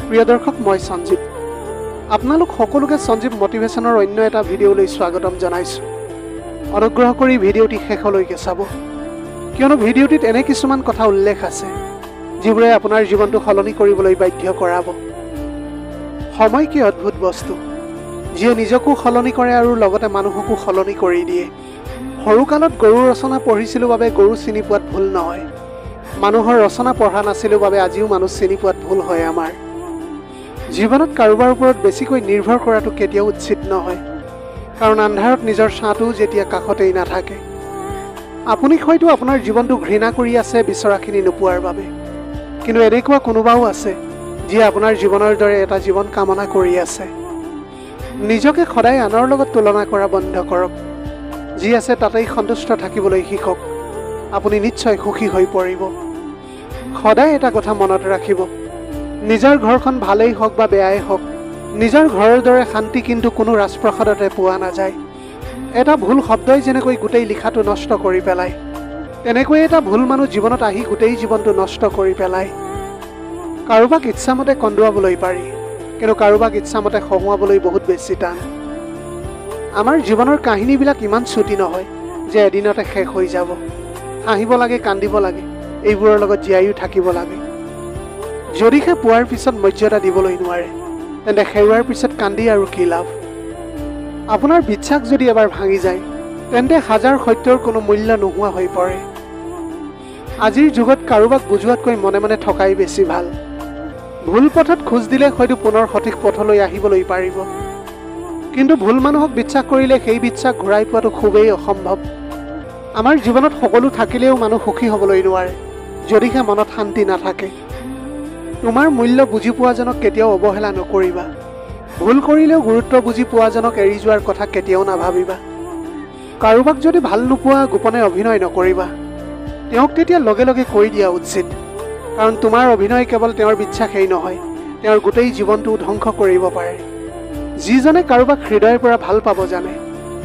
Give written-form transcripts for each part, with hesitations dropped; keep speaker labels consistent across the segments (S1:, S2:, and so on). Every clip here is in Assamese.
S1: প্ৰিয় দৰ্শক, মই সঞ্জীৱ। আপোনালোক সকলোকে সঞ্জীৱ মটিভেশ্যনৰ অন্য এটা ভিডিঅ'লৈ স্বাগতম জনাইছোঁ। অনুগ্ৰহ কৰি ভিডিঅ'টি শেষলৈকে চাব, কিয়নো ভিডিঅ'টিত এনে কিছুমান কথা উল্লেখ আছে যিবোৰে আপোনাৰ জীৱনটো সলনি কৰিবলৈ বাধ্য কৰাব। সময় কি অদ্ভুত বস্তু, যিয়ে নিজকো সলনি কৰে আৰু লগতে মানুহকো সলনি কৰি দিয়ে। সৰুকালত গৰুৰ ৰচনা পঢ়িছিলোঁ বাবে গৰু চিনি পোৱাত ভুল নহয়, মানুহৰ ৰচনা পঢ়া নাছিলোঁ বাবে আজিও মানুহ চিনি পোৱাত ভুল হয়। আমাৰ জীৱনত কাৰোবাৰ ওপৰত বেছিকৈ নিৰ্ভৰ কৰাটো কেতিয়াও উচিত নহয়, কাৰণ আন্ধাৰত নিজৰ ছাঁটোও যেতিয়া কাষতেই নাথাকে। আপুনি হয়তো আপোনাৰ জীৱনটো ঘৃণা কৰি আছে বিচৰাখিনি নোপোৱাৰ বাবে, কিন্তু এনেকুৱা কোনোবাও আছে যিয়ে আপোনাৰ জীৱনৰ দৰে এটা জীৱন কামনা কৰি আছে। নিজকে সদায় আনৰ লগত তুলনা কৰা বন্ধ কৰক। যি আছে তাতেই সন্তুষ্ট থাকিবলৈ শিকক, আপুনি নিশ্চয় সুখী হৈ পৰিব। সদায় এটা কথা মনত ৰাখিব, নিজৰ ঘৰখন ভালেই হওক বা বেয়াই হওক, নিজৰ ঘৰৰ দৰে শান্তি কিন্তু কোনো ৰাজপ্ৰসাদতে পোৱা নাযায়। এটা ভুল শব্দই যেনেকৈ গোটেই লিখাটো নষ্ট কৰি পেলায়, তেনেকৈ এটা ভুল মানুহ জীৱনত আহি গোটেই জীৱনটো নষ্ট কৰি পেলায়। কাৰোবাক ইচ্ছামতে কন্দুৱাবলৈ পাৰি, কিন্তু কাৰোবাক ইচ্ছামতে হহুৱাবলৈ বহুত বেছি টান। আমাৰ জীৱনৰ কাহিনীবিলাক ইমান চুটি নহয় যে এদিনতে শেষ হৈ যাব। হাঁহিব লাগে, কান্দিব লাগে, এইবোৰৰ লগত জীয়াইও থাকিব লাগে। যদিহে পোৱাৰ পিছত মৰ্যাদা দিবলৈ নোৱাৰে, তেন্তে হেৰুৱাৰ পিছত কান্দি আৰু কি লাভ। আপোনাৰ বিশ্বাস যদি এবাৰ ভাঙি যায়, তেন্তে হাজাৰ সত্যৰ কোনো মূল্য নোহোৱা হৈ পৰে। আজিৰ যুগত কাৰোবাক বুজোৱাতকৈ মনে মনে থকাই বেছি ভাল। ভুল পথত খোজ দিলে হয়তো পুনৰ সঠিক পথলৈ আহিবলৈ পাৰিব, কিন্তু ভুল মানুহক বিশ্বাস কৰিলে সেই বিশ্বাস ঘূৰাই পোৱাটো খুবেই অসম্ভৱ। আমাৰ জীৱনত সকলো থাকিলেও মানুহ সুখী হ'বলৈ নোৱাৰে যদিহে মনত শান্তি নাথাকে। তোমাৰ মূল্য বুজি পোৱাজনক কেতিয়াও অৱহেলা নকৰিবা। ভুল কৰিলেও গুৰুত্ব বুজি পোৱাজনক এৰি যোৱাৰ কথা কেতিয়াও নাভাবিবা। কাৰোবাক যদি ভাল নোপোৱা গোপনে অভিনয় নকৰিবা, তেওঁক তেতিয়া লগে লগে কৈ দিয়া উচিত, কাৰণ তোমাৰ অভিনয় কেৱল তেওঁৰ বিশ্বাসেই নহয়, তেওঁৰ গোটেই জীৱনটো ধ্বংস কৰিব পাৰে। যিজনে কাৰোবাক হৃদয়ৰ পৰা ভাল পাব জানে,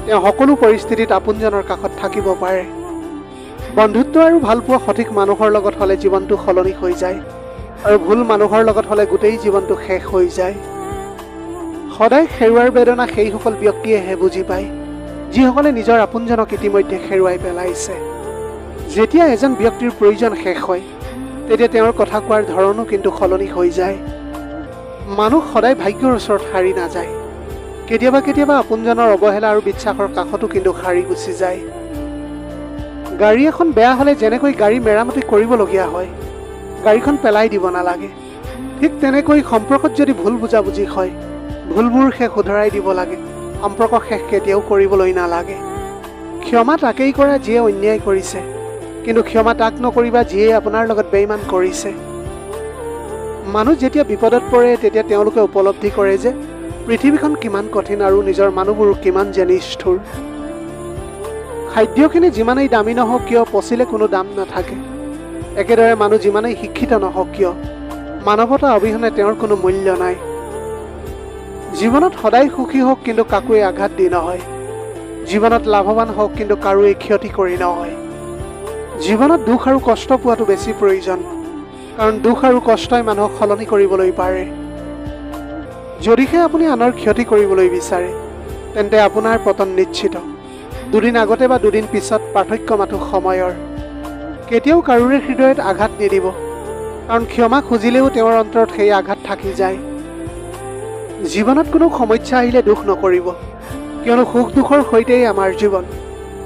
S1: তেওঁ সকলো পৰিস্থিতিত আপোনজনৰ কাষত থাকিব পাৰে। বন্ধুত্ব আৰু ভালপোৱা সঠিক মানুহৰ লগত হ'লে জীৱনটো সলনি হৈ যায়, আৰু ভুল মানুহৰ লগত হ'লে গোটেই জীৱনটো শেষ হৈ যায়। সদায় হেৰুৱাৰ বেদনা সেইসকল ব্যক্তিয়েহে বুজি পায় যিসকলে নিজৰ আপোনজনক ইতিমধ্যে হেৰুৱাই পেলাইছে। যেতিয়া এজন ব্যক্তিৰ প্ৰয়োজন শেষ হয়, তেতিয়া তেওঁৰ কথা কোৱাৰ ধৰণো কিন্তু সলনি হৈ যায়। মানুহ সদায় ভাগ্যৰ ওচৰত হাৰি নাযায়, কেতিয়াবা কেতিয়াবা আপোনজনৰ অৱহেলা আৰু বিশ্বাসৰ কাষতো কিন্তু হাৰি গুচি যায়। গাড়ী এখন বেয়া হ'লে যেনেকৈ গাড়ী মেৰামতি কৰিবলগীয়া হয়, গাড়ীখন পেলাই দিব নালাগে, ঠিক তেনেকৈ সম্পৰ্কত যদি ভুল বুজাবুজি হয়, ভুলবোৰ শেষ শুধৰাই দিব লাগে। সম্পৰ্ক শেষ কেতিয়াও কৰিবলৈ নালাগে। ক্ষমা তাকেই কৰা যিয়ে অন্যায় কৰিছে, কিন্তু ক্ষমা তাক নকৰিবা যিয়ে আপোনাৰ লগত বেইমান কৰিছে। মানুহ যেতিয়া বিপদত পৰে, তেতিয়া তেওঁলোকে উপলব্ধি কৰে যে পৃথিৱীখন কিমান কঠিন আৰু নিজৰ মানুহবোৰো কিমান যে নিষ্ঠুৰ। খাদ্যখিনি যিমানেই দামী নহওক কিয়, পচিলে কোনো দাম নাথাকে। একেদৰে মানুহ যিমানেই শিক্ষিত নহওক কিয়, মানৱতা অবিহনে তেওঁৰ কোনো মূল্য নাই। জীৱনত সদায় সুখী হওক, কিন্তু কাকোৱে আঘাত দি নহয়। জীৱনত লাভৱান হওক, কিন্তু কাৰোৱে ক্ষতি কৰি নহয়। জীৱনত দুখ আৰু কষ্ট পোৱাটো বেছি প্ৰয়োজন, কাৰণ দুখ আৰু কষ্টই মানুহক সলনি কৰিবলৈ পাৰে। যদিহে আপুনি আনৰ ক্ষতি কৰিবলৈ বিচাৰে, তেন্তে আপোনাৰ পতন নিশ্চিত। দুদিন আগতে বা দুদিন পিছত পাৰ্থক্য মাথো সময়ৰ। কেতিয়াও কাৰোৰে হৃদয়ত আঘাত নিদিব, কাৰণ ক্ষমা খুজিলেও তেওঁৰ অন্তৰত সেই আঘাত থাকি যায়। জীৱনত কোনো সমস্যা আহিলে দুখ নকৰিব, কিয়নো সুখ দুখৰ সৈতেই আমাৰ জীৱন।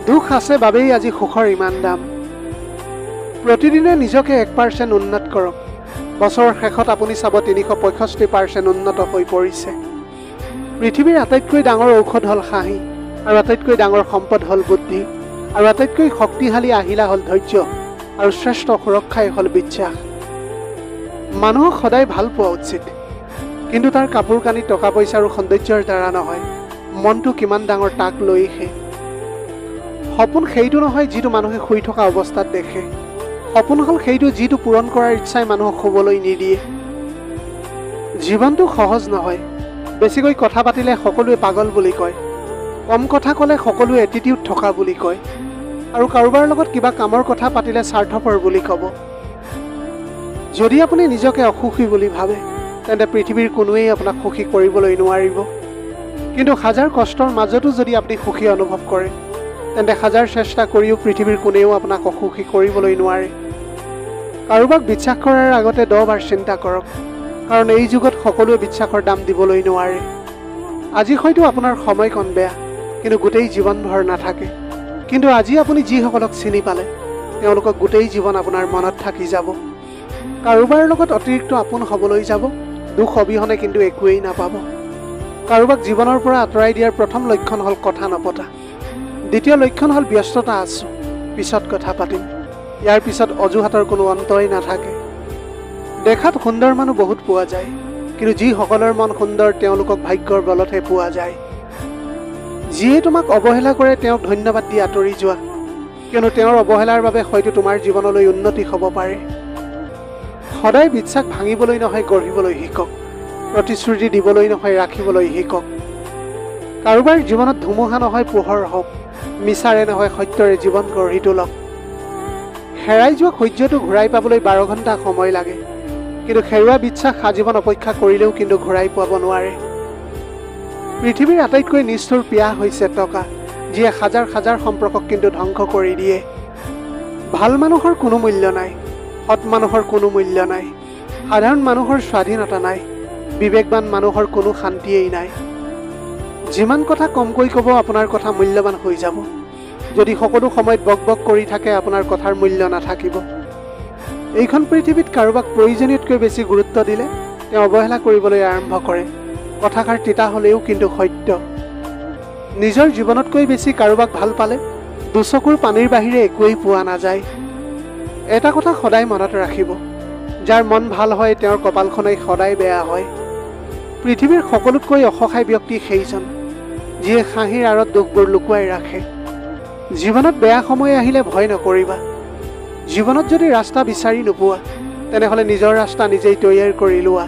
S1: দুখ আছে বাবেই আজি সুখৰ ইমান দাম। প্ৰতিদিনে নিজকে 1% উন্নত কৰক। বছৰৰ শেষত আপুনি চাব 365% উন্নত হৈ পৰিছে। পৃথিৱীৰ আটাইতকৈ ডাঙৰ ঔষধ হ'ল হাঁহি, আৰু আটাইতকৈ ডাঙৰ সম্পদ হ'ল বুদ্ধি, আৰু আটাইতকৈ শক্তিশালী আহিলা হ'ল ধৈৰ্য, আৰু শ্ৰেষ্ঠ সুৰক্ষাই হ'ল বিশ্বাস। মানুহক সদায় ভাল পোৱা উচিত, কিন্তু তাৰ কাপোৰ কানি, টকা পইচা আৰু সৌন্দৰ্যৰ দ্বাৰা নহয়, মনটো কিমান ডাঙৰ তাক লৈহে। সপোন সেইটো নহয় যিটো মানুহে শুই থকা অৱস্থাত দেখে। সপোন হ'ল সেইটো যিটো পূৰণ কৰাৰ ইচ্ছাই মানুহক শুবলৈ নিদিয়ে। জীৱনটো সহজ নহয়। বেছিকৈ কথা পাতিলে সকলোৱে পাগল বুলি কয়, কম কথা ক'লে সকলোৱে এটিটিউড থকা বুলি কয়, আৰু কাৰোবাৰ লগত কিবা কামৰ কথা পাতিলে স্বাৰ্থপৰ বুলি ক'ব। যদি আপুনি নিজকে অসুখী বুলি ভাবে, তেন্তে পৃথিৱীৰ কোনোৱেই আপোনাক সুখী কৰিবলৈ নোৱাৰিব। কিন্তু হাজাৰ কষ্টৰ মাজতো যদি আপুনি সুখী অনুভৱ কৰে, তেন্তে হাজাৰ চেষ্টা কৰিও পৃথিৱীৰ কোনেও আপোনাক অসুখী কৰিবলৈ নোৱাৰে। কাৰোবাক বিশ্বাস কৰাৰ আগতে 10 বাৰ চিন্তা কৰক, কাৰণ এই যুগত সকলোৱে বিশ্বাসৰ দাম দিবলৈ নোৱাৰে। আজি হয়তো আপোনাৰ সময়কণ বেয়া, কিন্তু গোটেই জীৱনভৰ নাথাকে। কিন্তু আজি আপুনি যিসকলক চিনি পালে, তেওঁলোকক গোটেই জীৱন আপোনাৰ মনত থাকি যাব। কাৰোবাৰ লগত অতিৰিক্ত আপোন হ'বলৈ যাব, দুখ অবিহনে কিন্তু একোৱেই নাপাব। কাৰোবাক জীৱনৰ পৰা আঁতৰাই দিয়াৰ প্ৰথম লক্ষণ হ'ল কথা নপতা। দ্বিতীয় লক্ষণ হ'ল ব্যস্ততা আছোঁ, পিছত কথা পাতিম। ইয়াৰ পিছত অজুহাতৰ কোনো অন্তই নাথাকে। দেখাত সুন্দৰ মানুহ বহুত পোৱা যায়, কিন্তু যিসকলৰ মন সুন্দৰ তেওঁলোকক ভাগ্যৰ বলতহে পোৱা যায়। যিয়ে তোমাক অৱহেলা কৰে তেওঁক ধন্যবাদ দি আঁতৰি যোৱা, কিয়নো তেওঁৰ অৱহেলাৰ বাবে হয়তো তোমাৰ জীৱনলৈ উন্নতি হ'ব পাৰে। সদায় বিশ্বাস ভাঙিবলৈ নহয় গঢ়িবলৈ শিকক, প্ৰতিশ্ৰুতি দিবলৈ নহয় ৰাখিবলৈ শিকক। কাৰোবাৰ জীৱনত ধুমুহা নহয় পোহৰ হওক, মিছাৰে নহয় সত্যৰে জীৱন গঢ়ি তোলক। হেৰাই যোৱা সূৰ্যটো ঘূৰাই পাবলৈ 12 ঘণ্টা সময় লাগে, কিন্তু হেৰুৱা বিশ্বাস আজীৱন অপেক্ষা কৰিলেও কিন্তু ঘূৰাই পাব নোৱাৰে। পৃথিৱীৰ আটাইতকৈ নিষ্ঠুৰ পিয়াহ হৈছে টকা, যিয়ে হাজাৰ হাজাৰ সম্পৰ্কক কিন্তু ধ্বংস কৰি দিয়ে। ভাল মানুহৰ কোনো মূল্য নাই, সৎ মানুহৰ কোনো মূল্য নাই, সাধাৰণ মানুহৰ স্বাধীনতা নাই, বিবেকবান মানুহৰ কোনো শান্তিয়েই নাই। যিমান কথা কমকৈ ক'ব আপোনাৰ কথা মূল্যৱান হৈ যাব। যদি সকলো সময়ত বক বক কৰি থাকে আপোনাৰ কথাৰ মূল্য নাথাকিব। এইখন পৃথিৱীত কাৰোবাক প্ৰয়োজনীয়তকৈ বেছি গুৰুত্ব দিলে তেওঁ অৱহেলা কৰিবলৈ আৰম্ভ কৰে। কথাষাৰ তিতা হ'লেও কিন্তু সত্য। নিজৰ জীৱনতকৈ বেছি কাৰোবাক ভাল পালে দুচকুৰ পানীৰ বাহিৰে একোৱেই পোৱা নাযায়। এটা কথা সদায় মনত ৰাখিব, যাৰ মন ভাল হয় তেওঁৰ কপালখনেই সদায় বেয়া হয়। পৃথিৱীৰ সকলোতকৈ অসহায় ব্যক্তি সেইজন, যিয়ে হাঁহিৰ আঁৰত দুখবোৰ লুকুৱাই ৰাখে। জীৱনত বেয়া সময় আহিলে ভয় নকৰিবা। জীৱনত যদি ৰাস্তা বিচাৰি নোপোৱা, তেনেহ'লে নিজৰ ৰাস্তা নিজেই তৈয়াৰ কৰি লোৱা।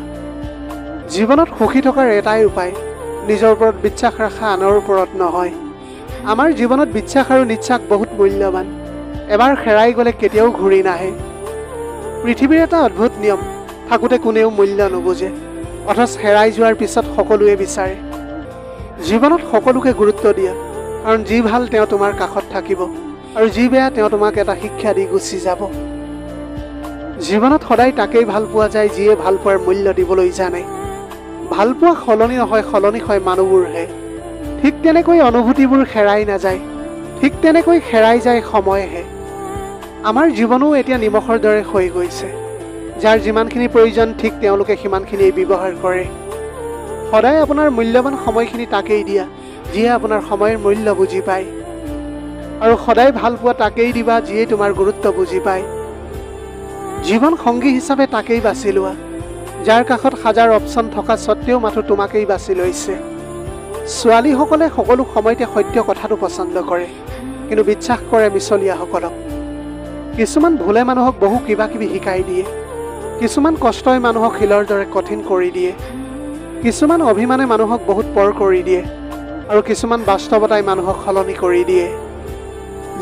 S1: জীৱনত সুখী থকাৰ এটাই উপায়, নিজৰ ওপৰত বিশ্বাস ৰখা, আনৰ ওপৰত নহয়। আমাৰ জীৱনত বিশ্বাস আৰু নিশ্বাস বহুত মূল্যৱান। এবাৰ হেৰাই গ'লে কেতিয়াও ঘূৰি নাহে। পৃথিৱীৰ এটা অদ্ভুত নিয়ম, থাকোঁতে কোনেও মূল্য নুবুজে, অথচ হেৰাই যোৱাৰ পিছত সকলোৱে বিচাৰে। জীৱনত সকলোকে গুৰুত্ব দিয়া, কাৰণ যি ভাল তেওঁ তোমাৰ কাষত থাকিব, আৰু যি বেয়া তেওঁ তোমাক এটা শিক্ষা দি গুচি যাব। জীৱনত সদায় তাকেই ভাল পোৱা যায় যিয়ে ভাল পোৱাৰ মূল্য দিবলৈ জানে। ভাল পোৱা সলনি নহয়, সলনি হয় মানুহবোৰহে। ঠিক তেনেকৈ অনুভূতিবোৰ হেৰাই নাযায়, ঠিক তেনেকৈ হেৰাই যায় সময়হে। আমাৰ জীৱনো এতিয়া নিমখৰ দৰে হৈ গৈছে। যাৰ যিমানখিনি প্ৰয়োজন ঠিক তেওঁলোকে সিমানখিনিয়েই ব্যৱহাৰ কৰে। সদায় আপোনাৰ মূল্যৱান সময়খিনি তাকেই দিয়া যিয়ে আপোনাৰ সময়ৰ মূল্য বুজি পায়, আৰু সদায় ভাল পোৱা তাকেই দিবা যিয়ে তোমাৰ গুৰুত্ব বুজি পায়। জীৱন সংগী হিচাপে তাকেই বাছি লোৱা, যাৰ কাষত হাজাৰ অপশ্যন থকা স্বত্তেও মাথো তোমাকেই বাছি লৈছে। ছোৱালীসকলে সকলো সময়তে সত্য কথাটো পচন্দ কৰে, কিন্তু বিশ্বাস কৰে মিছলীয়াসকলক। কিছুমান ভুলে মানুহক বহু কিবা কিবি শিকাই দিয়ে, কিছুমান কষ্টই মানুহক শিলৰ দৰে কঠিন কৰি দিয়ে, কিছুমান অভিমানে মানুহক বহুত পৰ কৰি দিয়ে, আৰু কিছুমান বাস্তৱতাই মানুহক সলনি কৰি দিয়ে।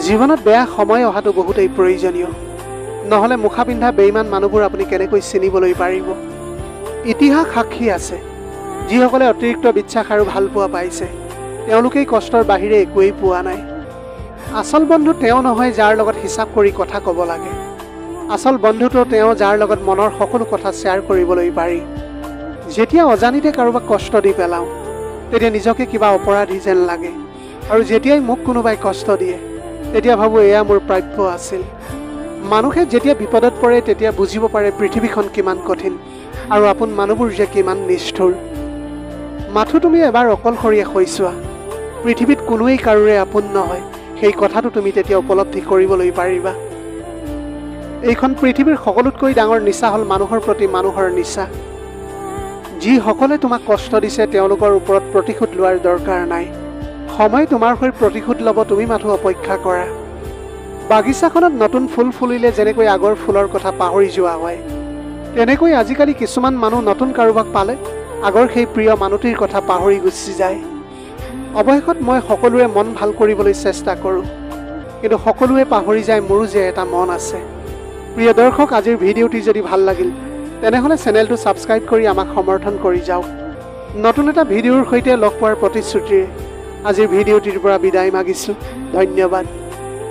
S1: জীৱনত বেয়া সময় অহাটো বহুতেই প্ৰয়োজনীয়, নহ'লে মুখা পিন্ধা বেইমান মানুহবোৰ আপুনি কেনেকৈ চিনিবলৈ পাৰিব। ইতিহাস সাক্ষী আছে, যিসকলে অতিৰিক্ত বিশ্বাস আৰু ভালপোৱা পাইছে তেওঁলোকেই কষ্টৰ বাহিৰে একোৱেই পোৱা নাই। আচল বন্ধু তেওঁ নহয় যাৰ লগত হিচাপ কৰি কথা ক'ব লাগে। আচল বন্ধুটো তেওঁ যাৰ লগত মনৰ সকলো কথা শ্বেয়াৰ কৰিবলৈ পাৰি। যেতিয়া অজানিতে কাৰোবাক কষ্ট দি পেলাওঁ তেতিয়া নিজকে কিবা অপৰাধী যেন লাগে, আৰু যেতিয়াই মোক কোনোবাই কষ্ট দিয়ে তেতিয়া ভাবোঁ এয়া মোৰ প্ৰাপ্য আছিল। মানুহে যেতিয়া বিপদত পৰে তেতিয়া বুজিব পাৰে পৃথিৱীখন কিমান কঠিন, আৰু আপোন মানুহবোৰ যে কিমান নিষ্ঠুৰ। মাথো তুমি এবাৰ অকলশৰীয়া হৈ চোৱা, পৃথিৱীত কোনোৱেই কাৰোৰে আপোন নহয়, সেই কথাটো তুমি তেতিয়া উপলব্ধি কৰিবলৈ পাৰিবা। এইখন পৃথিৱীৰ সকলোতকৈ ডাঙৰ নিচা হ'ল মানুহৰ প্ৰতি মানুহৰ নিচা। যিসকলে তোমাক কষ্ট দিছে তেওঁলোকৰ ওপৰত প্ৰতিশোধ লোৱাৰ দৰকাৰ নাই। সময় তোমাৰ হৈ প্ৰতিশোধ ল'ব, তুমি মাথো অপেক্ষা কৰা। বাগিচাখনত নতুন ফুল ফুলিলে যেনেকৈ আগৰ ফুলৰ কথা পাহৰি যোৱা হয়, তেনেকৈ আজিকালি কিছুমান মানুহ নতুন কাৰোবাক পালে আগৰ সেই প্ৰিয় মানুহটিৰ কথা পাহৰি গুচি যায়। অৱশেষত মই সকলোৰে মন ভাল কৰিবলৈ চেষ্টা কৰোঁ, কিন্তু সকলোৱে পাহৰি যায় মোৰো যে এটা মন আছে। প্ৰিয় দৰ্শক, আজিৰ ভিডিঅ'টি যদি ভাল লাগিল তেনেহ'লে চেনেলটো ছাবস্ক্ৰাইব কৰি আমাক সমৰ্থন কৰি যাওক। নতুন এটা ভিডিঅ'ৰ সৈতে লগ পোৱাৰ প্ৰতিশ্ৰুতিৰে আজিৰ ভিডিঅ'টিৰ পৰা বিদায় মাগিছোঁ। ধন্যবাদ।